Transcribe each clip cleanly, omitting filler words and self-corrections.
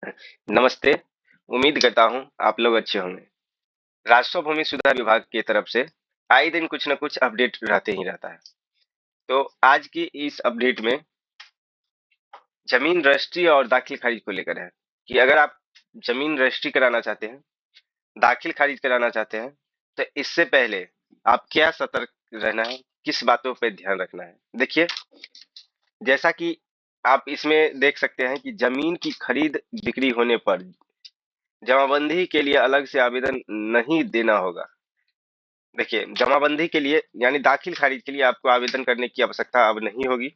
नमस्ते। उम्मीद करता हूँ आप लोग अच्छे होंगे। राष्ट्रीय भूमि सुधार विभाग की तरफ से आए दिन कुछ न कुछ अपडेट रहते ही रहता है। तो आज की इस अपडेट में जमीन रजिस्ट्री और दाखिल खारिज को लेकर है कि अगर आप जमीन रजिस्ट्री कराना चाहते हैं, दाखिल खारिज कराना चाहते हैं, तो इससे पहले आप क्या सतर्क रहना है, किस बातों पे ध्यान रखना है। देखिए, जैसा कि आप इसमें देख सकते हैं कि जमीन की खरीद बिक्री होने पर जमाबंदी के लिए अलग से आवेदन नहीं देना होगा। देखिए, जमाबंदी के लिए यानी दाखिल खारिज के लिए आपको आवेदन करने की आवश्यकता अब नहीं होगी।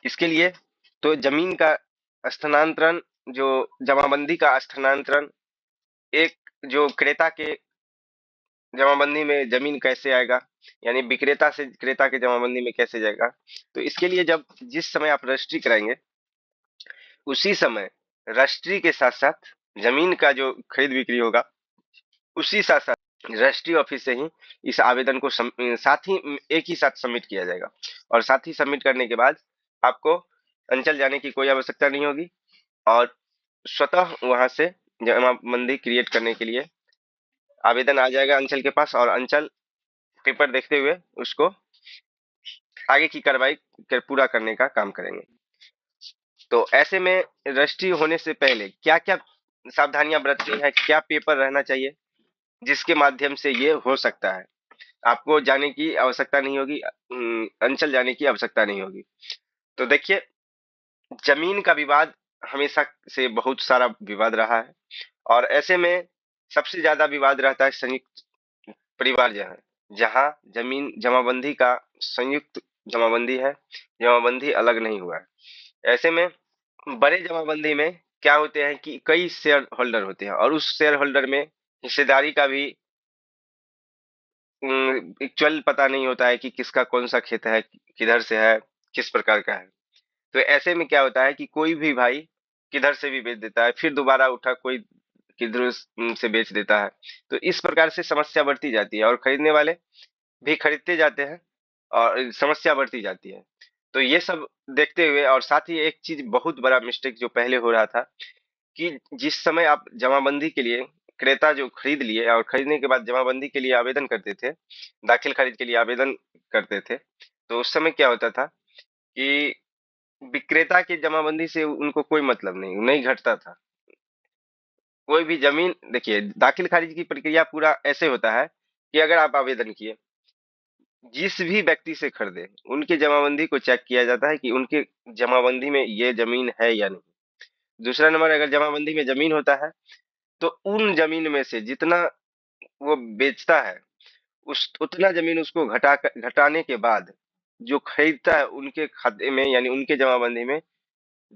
इसके लिए तो जमीन का स्थानांतरण, जो जमाबंदी का स्थानांतरण एक जो क्रेता के जमाबंदी में जमीन कैसे आएगा, यानी विक्रेता से क्रेता के जमाबंदी में कैसे जाएगा। तो इसके लिए जब जिस समय आप रजिस्ट्री कराएंगे, उसी समय रजिस्ट्री के साथ साथ जमीन का जो खरीद बिक्री होगा, उसी साथ साथ रजिस्ट्री ऑफिस से ही इस आवेदन को साथ ही एक ही साथ सबमिट किया जाएगा। और साथ ही सबमिट करने के बाद आपको अंचल जाने की कोई आवश्यकता नहीं होगी और स्वतः वहां से जमाबंदी क्रिएट करने के लिए आवेदन आ जाएगा अंचल के पास, और अंचल पेपर देखते हुए उसको आगे की कार्रवाई पूरा करने का काम करेंगे। तो ऐसे में रजिस्ट्री होने से पहले क्या क्या सावधानियां बरतनी है, क्या पेपर रहना चाहिए जिसके माध्यम से ये हो सकता है, आपको जाने की आवश्यकता नहीं होगी, अंचल जाने की आवश्यकता नहीं होगी। तो देखिए, जमीन का विवाद हमेशा से बहुत सारा विवाद रहा है, और ऐसे में सबसे ज्यादा विवाद रहता है संयुक्त परिवार जहाँ जहाँ जमीन जमाबंदी का संयुक्त जमाबंदी है, जमाबंदी अलग नहीं हुआ है। ऐसे में बड़े जमाबंदी में क्या होते हैं कि कई शेयर होल्डर होते हैं, और उस शेयर होल्डर में हिस्सेदारी का भी एक्चुअल पता नहीं होता है कि किसका कौन सा खेत है, किधर से है, किस प्रकार का है। तो ऐसे में क्या होता है कि कोई भी भाई किधर से भी बेच देता है, फिर दोबारा उठा कोई किधर से बेच देता है। तो इस प्रकार से समस्या बढ़ती जाती है और खरीदने वाले भी खरीदते जाते हैं और समस्या बढ़ती जाती है। तो ये सब देखते हुए, और साथ ही एक चीज बहुत बड़ा मिस्टेक जो पहले हो रहा था कि जिस समय आप जमाबंदी के लिए क्रेता जो खरीद लिए और खरीदने के बाद जमाबंदी के लिए आवेदन करते थे, दाखिल खारिज के लिए आवेदन करते थे, तो उस समय क्या होता था कि विक्रेता की जमाबंदी से उनको कोई मतलब नहीं नहीं घटता था। कोई भी जमीन, देखिए, दाखिल खारिज की प्रक्रिया पूरा ऐसे होता है कि अगर आप आवेदन किए, जिस भी व्यक्ति से खरीदे, उनके जमाबंदी को चेक किया जाता है कि उनके जमाबंदी में ये जमीन है या नहीं। दूसरा नंबर, अगर जमाबंदी में जमीन होता है तो उन जमीन में से जितना वो बेचता है, उस उतना जमीन उसको घटाने के बाद जो खरीदता है उनके खाते में, यानी उनके जमाबंदी में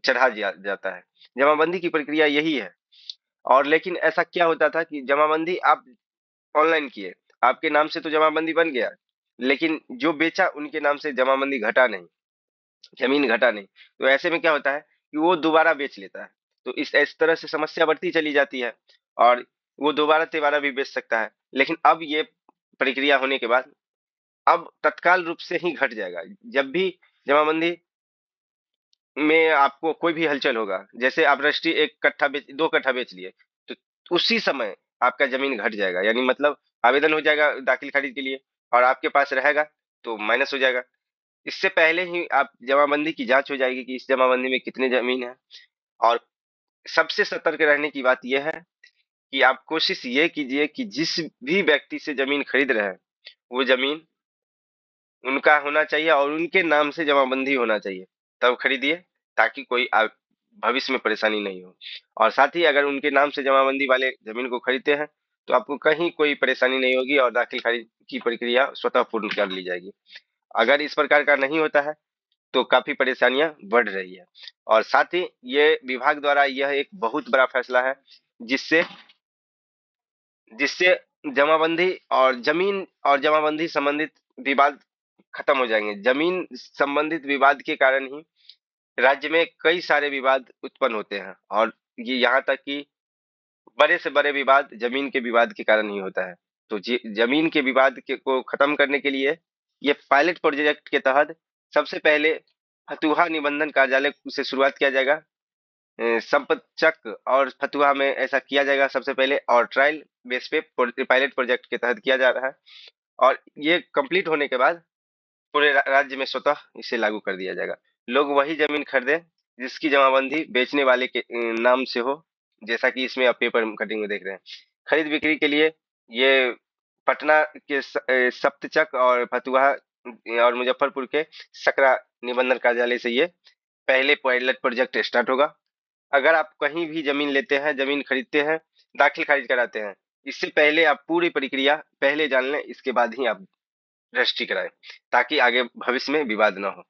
चढ़ा दिया जाता है। जमाबंदी की प्रक्रिया यही है। और लेकिन ऐसा क्या होता था कि जमाबंदी आप ऑनलाइन किए, आपके नाम से तो जमाबंदी बन गया, लेकिन जो बेचा उनके नाम से जमाबंदी घटा नहीं, जमीन घटा नहीं। तो ऐसे में क्या होता है कि वो दोबारा बेच लेता है। तो इस तरह से समस्या बढ़ती चली जाती है, और वो दोबारा तिबारा भी बेच सकता है। लेकिन अब ये प्रक्रिया होने के बाद अब तत्काल रूप से ही घट जाएगा। जब भी जमाबंदी में आपको कोई भी हलचल होगा, जैसे आप रजिस्ट्री एक कट्ठा बेच, 2 कट्ठा बेच लिए, तो उसी समय आपका जमीन घट जाएगा, यानी मतलब आवेदन हो जाएगा दाखिल खारिज के लिए और आपके पास रहेगा तो माइनस हो जाएगा। इससे पहले ही आप जमाबंदी की जांच हो जाएगी कि इस जमाबंदी में कितने जमीन है। और सबसे सतर्क रहने की बात यह है कि आप कोशिश ये कीजिए कि जिस भी व्यक्ति से जमीन खरीद रहे हैं, वो जमीन उनका होना चाहिए और उनके नाम से जमाबंदी होना चाहिए, तब खरीदिए, ताकि कोई भविष्य में परेशानी नहीं हो। और साथ ही अगर उनके नाम से जमाबंदी वाले जमीन को खरीदते हैं तो आपको कहीं कोई परेशानी नहीं होगी और दाखिल खारिज की प्रक्रिया स्वतः पूर्ण कर ली जाएगी। अगर इस प्रकार का नहीं होता है तो काफी परेशानियां बढ़ रही है। और साथ ही ये विभाग द्वारा यह एक बहुत बड़ा फैसला है, जिससे जिससे जमाबंदी और जमाबंदी संबंधित विवाद खत्म हो जाएंगे। जमीन संबंधित विवाद के कारण ही राज्य में कई सारे विवाद उत्पन्न होते हैं, और ये यहाँ तक कि बड़े से बड़े विवाद जमीन के विवाद के कारण ही होता है। तो जमीन के विवाद को खत्म करने के लिए ये पायलट प्रोजेक्ट के तहत सबसे पहले फतुहा निबंधन कार्यालय से शुरुआत किया जाएगा, संपतचक और फतुहा में ऐसा किया जाएगा सबसे पहले, और ट्रायल बेस पे पायलट प्रोजेक्ट के तहत किया जा रहा है। और ये कंप्लीट होने के बाद पूरे राज्य में स्वतः इसे लागू कर दिया जाएगा। लोग वही जमीन खरीदें जिसकी जमाबंदी बेचने वाले के नाम से हो, जैसा कि इसमें आप पेपर कटिंग में देख रहे हैं। खरीद बिक्री के लिए ये पटना के सप्तचक और फतुहा और मुजफ्फरपुर के सकरा निबंधन कार्यालय से ये पहले पायलट प्रोजेक्ट स्टार्ट होगा। अगर आप कहीं भी जमीन लेते हैं, जमीन खरीदते हैं, दाखिल खारिज कराते हैं, इससे पहले आप पूरी प्रक्रिया पहले जान लें, इसके बाद ही आप रजिस्ट्री कराएं, ताकि आगे भविष्य में विवाद ना हो।